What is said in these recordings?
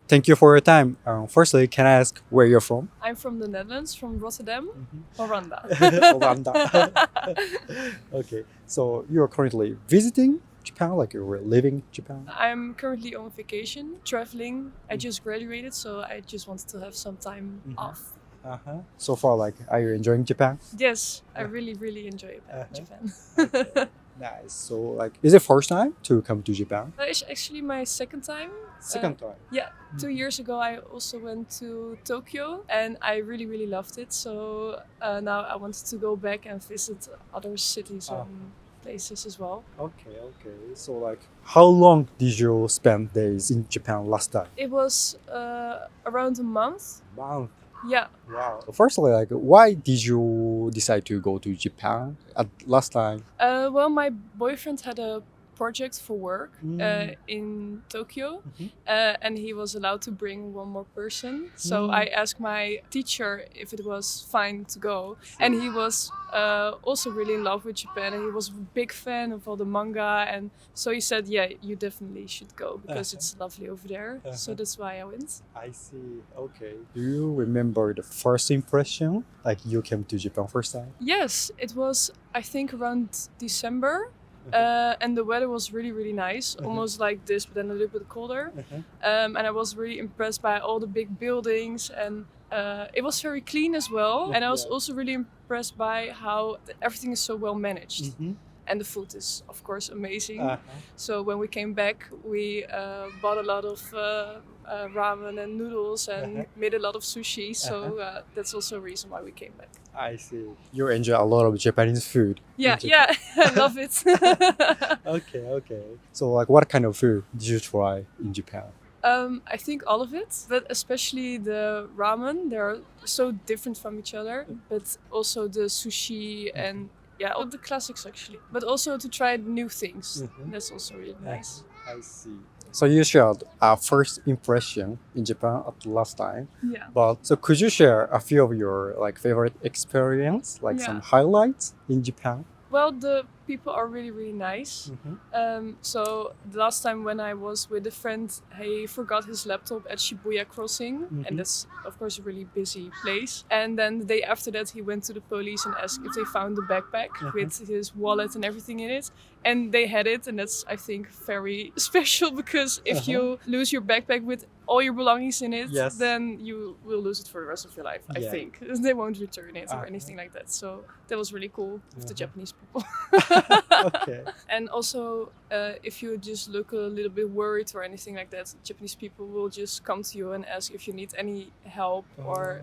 Thank you for your time. Firstly, can I ask where you're from? I'm from the Netherlands, from Rotterdam, Oran. Oran. Okay, so you're currently visiting Japan, like you're living Japan? I'm currently on vacation, traveling. I just graduated, so I just wanted to have some time off. So far, like, are you enjoying Japan? Yes, I really enjoy Japan. Okay. Nice. So, like, is it first time to come to Japan? It's actually my second time. Second time. Yeah, 2 years ago I also went to Tokyo and I really loved it. So now I wanted to go back and visit other cities and places as well. Okay. So, like, how long did you spend days in Japan last time? It was around a month. Month. Yeah. Wow. Firstly, like, why did you decide to go to Japan at last time? Well, my boyfriend had a project for work in Tokyo, and he was allowed to bring one more person. So I asked my teacher if it was fine to go, and he was also really in love with Japan, and he was a big fan of all the manga, and so he said, yeah, you definitely should go because it's lovely over there. So that's why I went. I see. Okay. Do you remember the first impression, like you came to Japan first time? Yes, it was, I think, around December. And the weather was really nice, almost like this, but then a little bit colder. And I was really impressed by all the big buildings, and it was very clean as well. And I was also really impressed by how everything is so well managed. And the food is, of course, amazing. So when we came back, we bought a lot of ramen and noodles and made a lot of sushi. So that's also a reason why we came back. I see. You enjoy a lot of Japanese food. Yeah, I love it. Okay. So, like, what kind of food did you try in Japan? I think all of it, but especially the ramen. They're so different from each other, but also the sushi and all the classics actually. But also to try new things. That's also really nice. I see. So you shared our first impression in Japan at the last time. Yeah. But so could you share a few of your like favorite experience, like some highlights in Japan? Well, the people are really nice. So the last time when I was with a friend, he forgot his laptop at Shibuya Crossing, and that's of course a really busy place. And then the day after that, he went to the police and asked if they found the backpack with his wallet and everything in it. And they had it, and that's, I think, very special because if you lose your backpack with all your belongings in it, then you will lose it for the rest of your life, I think. They won't return it or anything like that. So that was really cool with the Japanese people. Okay. And also, if you just look a little bit worried or anything like that, Japanese people will just come to you and ask if you need any help.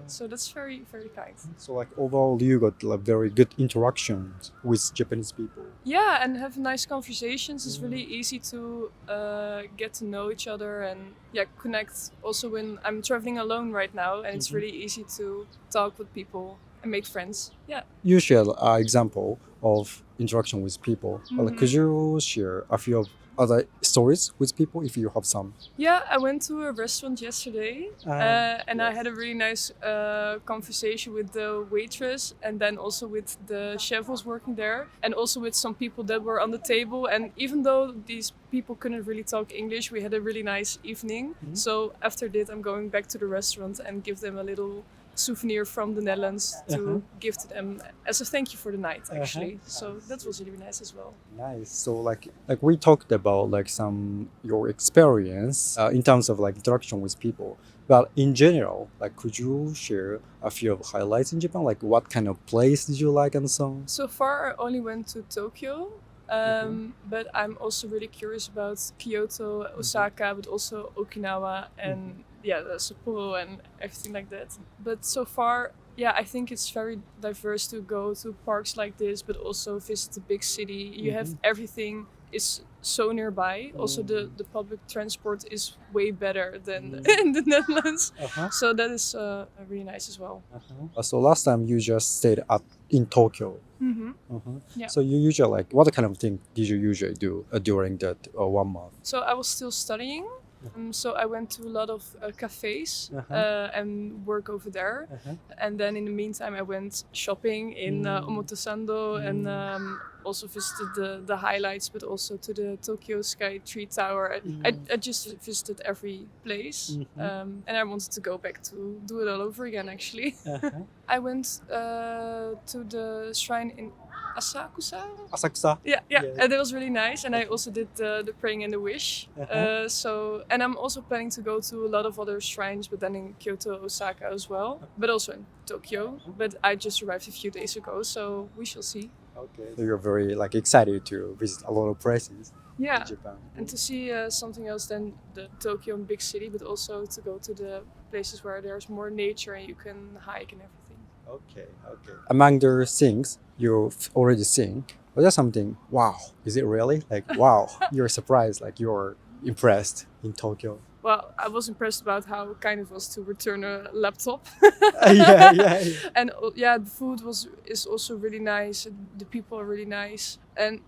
So that's very kind. So like overall, you got like very good interactions with Japanese people. Yeah, and have nice conversations. It's really easy to get to know each other and connect. Also, when I'm traveling alone right now, and it's really easy to talk with people and make friends. Yeah. You shared an example of interaction with people. Like, could you share a few of other stories with people if you have some? Yeah, I went to a restaurant yesterday and I had a really nice conversation with the waitress and then also with the chef who was working there and also with some people that were on the table. And even though these people couldn't really talk English, we had a really nice evening. So after that, I'm going back to the restaurant and give them a little souvenir from the Netherlands to give to them as a thank you for the night actually. So that was really nice as well. Nice. So like we talked about like some your experience in terms of like interaction with people, but in general, like could you share a few of highlights in Japan, like what kind of place did you like and so on? So far I only went to Tokyo, but I'm also really curious about Kyoto, Osaka, but also Okinawa and the Sapporo and everything like that. But so far, I think it's very diverse to go to parks like this, but also visit the big city. You have everything is so nearby. Also, the public transport is way better than in the Netherlands. So that is really nice as well. So last time you just stayed in Tokyo. Yeah. So you usually like what kind of thing did you usually do during that 1 month? So I was still studying. So I went to a lot of cafes and work over there. And then in the meantime, I went shopping in Omotesando and also visited the highlights, but also to the Tokyo Sky Tree Tower. I just visited every place, and I wanted to go back to do it all over again, actually. I went to the shrine in Asakusa. Yeah, and that was really nice. And I also did the praying and the wish. And I'm also planning to go to a lot of other shrines, but then in Kyoto, Osaka as well, but also in Tokyo. But I just arrived a few days ago, so we shall see. Okay. So you're very excited to visit a lot of places in Japan. And to see something else than the Tokyo big city, but also to go to the places where there's more nature and you can hike and everything. Okay. Among the things you've already seen, was there something, wow, is it really? Wow, you're surprised, you're impressed in Tokyo? Well, I was impressed about how kind it was to return a laptop. Yeah. And the food is also really nice. The people are really nice. And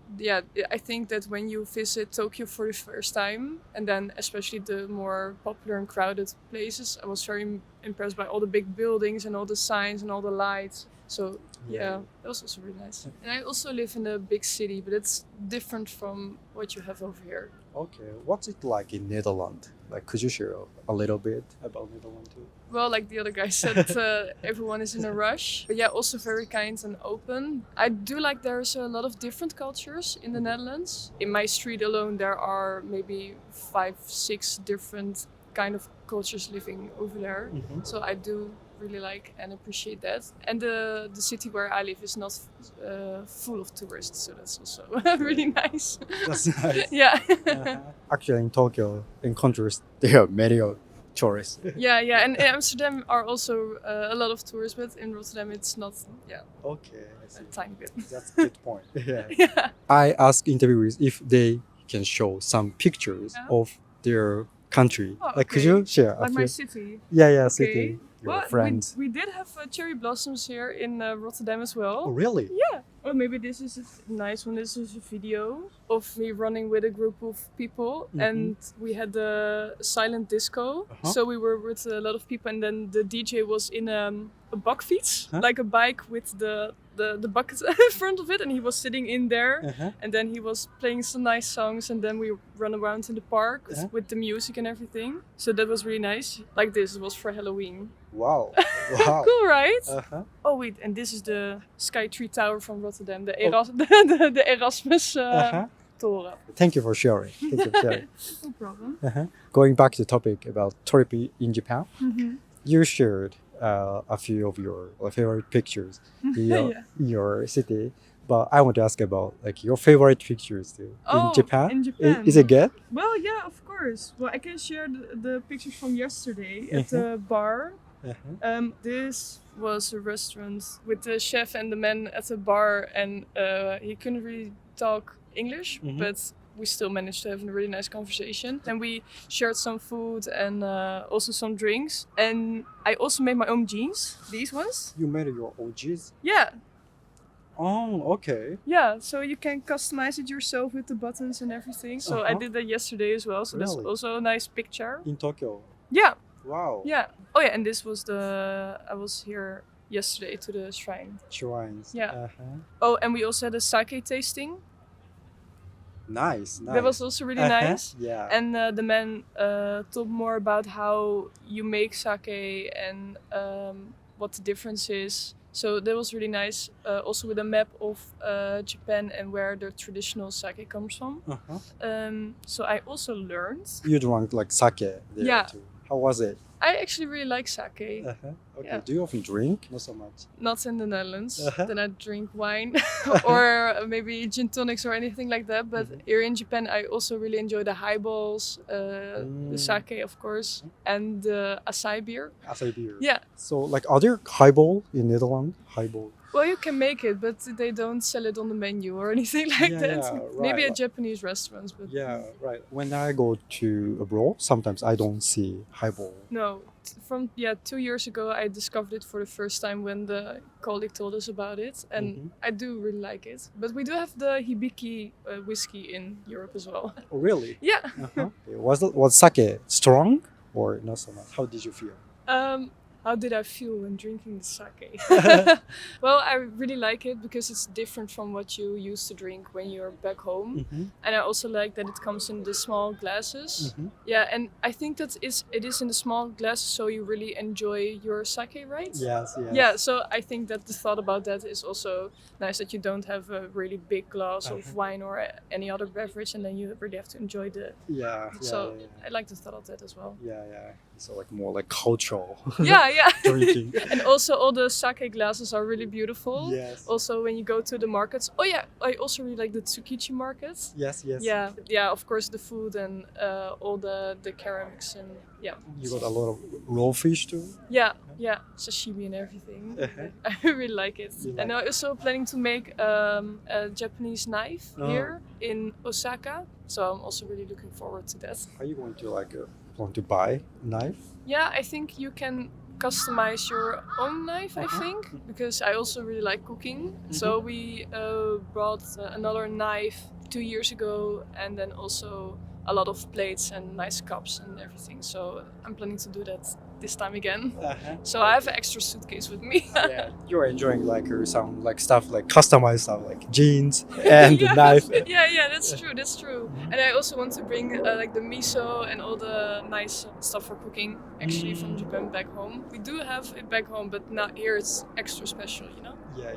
I think that when you visit Tokyo for the first time, and then especially the more popular and crowded places, I was very impressed by all the big buildings and all the signs and all the lights. So that was also really nice. And I also live in a big city, but it's different from what you have over here. Okay, what's it like in Netherlands? Could you share a little bit about Netherlands too? Well, like the other guy said, everyone is in a rush. But also very kind and open. I do like there's a lot of different cultures in the Netherlands. In my street alone, there are maybe 5-6 different kind of cultures living over there. So I do really like and appreciate that. And the city where I live is not full of tourists, so that's also really nice. That's nice. Yeah. Actually, in Tokyo, in contrast, there are many tourists. Yeah, and in Amsterdam are also a lot of tourists, but in Rotterdam it's not. Okay, I see. A tiny bit. That's a good point. Yeah. I ask interviewers if they can show some pictures of their country. Could you share a few? My city. Yeah, city. Your friends. We did have cherry blossoms here in Rotterdam as well. Oh, really? Yeah. Well, maybe this is a nice one. This is a video of me running with a group of people, and we had a silent disco. So we were with a lot of people, and then the DJ was in a bakfiets, like a bike with the bucket in front of it, and he was sitting in there, and then he was playing some nice songs, and then we run around in the park with the music and everything. So that was really nice. Like this, it was for Halloween. Wow. Cool, right? Oh wait, and this is the Sky Tree Tower from Rotterdam, the Erasmus Toren. Thank you for sharing. No problem. Going back to the topic about trip in Japan, you shared a few of your favorite pictures in your city, but I want to ask about your favorite pictures too in Japan. In Japan. Is it good? Well, yeah, of course. Well, I can share the pictures from yesterday at the bar. This was a restaurant with the chef and the man at the bar, and he couldn't really talk English, but we still managed to have a really nice conversation. And we shared some food and also some drinks. And I also made my own jeans, these ones. You made your own jeans? Yeah. Oh, okay. Yeah, so you can customize it yourself with the buttons and everything. So I did that yesterday as well. So that's also a nice picture. In Tokyo? Yeah. Wow. Yeah. Oh yeah, and this was I was here yesterday to the shrine. Shrines. Yeah. Oh, and we also had a sake tasting. Nice. That was also really nice. Yeah. And the man told more about how you make sake and what the difference is. So that was really nice. Also with a map of Japan and where the traditional sake comes from. So I also learned. You drank sake there too. How was it? I actually really like sake. Okay. Yeah. Do you often drink? Not so much. Not in the Netherlands. Then I drink wine or maybe gin tonics or anything like that. But here in Japan, I also really enjoy the highballs, the sake, of course, and the acai beer. Acai beer. Yeah. So, are there highball in Netherlands? Highball. Well, you can make it, but they don't sell it on the menu or anything like Yeah, that. yeah, right. Maybe at Japanese restaurants, but Yeah, right. When I go to abroad, sometimes I don't see highball. no. From 2 years ago, I discovered it for the first time when the colleague told us about it, and I do really like it. But we do have the hibiki whiskey in Europe as well. Oh, really? Yeah. Uh-huh. Was sake strong or not so much? How did you feel? How did I feel when drinking the sake? Well, I really like it because it's different from what you used to drink when you're back home. And I also like that it comes in the small glasses. Yeah, and I think that it is in the small glasses, so you really enjoy your sake, right? Yes. Yeah, so I think that the thought about that is also nice, that you don't have a really big glass of wine or any other beverage, and then you really have to enjoy the... Yeah. I like the thought of that as well. Yeah. So like more like cultural. Yeah. Drinking. And also all the sake glasses are really beautiful. Yes. Also when you go to the markets. Oh yeah, I also really like the Tsukichi markets. Yes. Yeah, of course the food and all the ceramics and yeah. You got a lot of raw fish too? Yeah, sashimi and everything. I really like it. And I'm also planning to make a Japanese knife here in Osaka. So I'm also really looking forward to that. Are you going to want to buy a knife? Yeah, I think you can customize your own knife, I think, because I also really like cooking. So we brought another knife 2 years ago, and then also a lot of plates and nice cups and everything. So I'm planning to do that this time again. So I have an extra suitcase with me. Yeah, you're enjoying some stuff, like customized stuff, like jeans and the knife. Yeah, that's true. And I also want to bring the miso and all the nice stuff for cooking actually from Japan back home. We do have it back home, but now here it's extra special, you know? Yeah.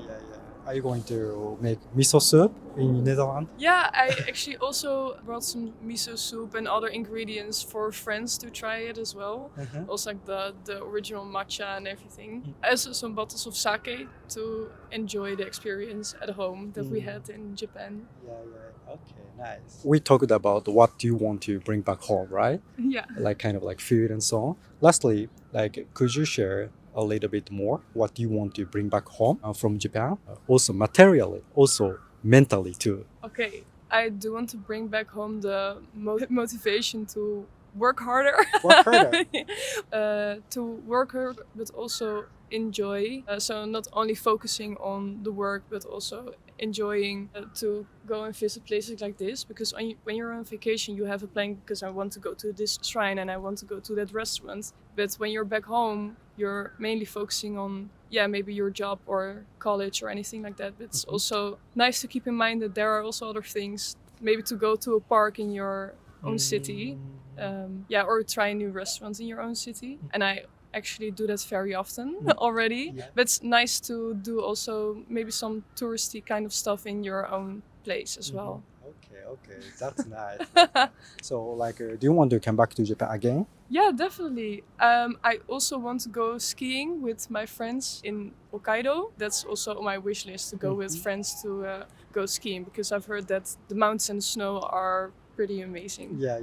Are you going to make miso soup in Netherlands? Yeah, I actually also brought some miso soup and other ingredients for friends to try it as well. Also like the original matcha and everything. Also some bottles of sake to enjoy the experience at home that we had in Japan. Yeah. Okay, nice. We talked about what you want to bring back home, right? Yeah. Kind of like food and so on. Lastly, could you share a little bit more what you want to bring back home from Japan? Also materially, also mentally too. Okay, I do want to bring back home the motivation to work harder. To work harder, but also enjoy. So not only focusing on the work, but also enjoying to go and visit places like this. Because when you're on vacation, you have a plan, because I want to go to this shrine and I want to go to that restaurant. But when you're back home, you're mainly focusing on maybe your job or college or anything like that. But it's also nice to keep in mind that there are also other things, maybe to go to a park in your own city, or try new restaurants in your own city. And I actually do that very often already. But it's nice to do also maybe some touristy kind of stuff in your own place as well. Okay, that's nice. So do you want to come back to Japan again? Yeah, definitely. I also want to go skiing with my friends in Hokkaido. That's also on my wish list, to go with friends to go skiing, because I've heard that the mountains and the snow are pretty amazing. Yeah,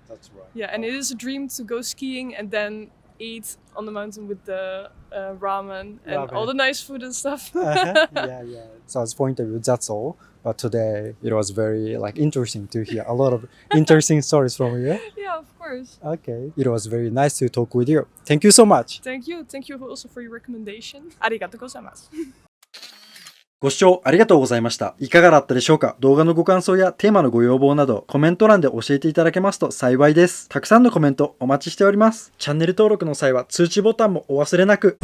that's right. Yeah, and it is a dream to go skiing and then eat on the mountain with the ramen and all the nice food and stuff. Yeah. So as for interview, that's all. But today it was very interesting to hear a lot of interesting stories from you. Yeah, of course. Okay. It was very nice to talk with you. Thank you so much. Thank you also for your recommendation. ありがとうございます。ご視聴ありがとうございました。いかがだったでしょうか？動画のご感想やテーマのご要望などコメント欄で教えていただけますと幸いです。たくさんのコメントお待ちしております。チャンネル登録の際は通知ボタンもお忘れなく。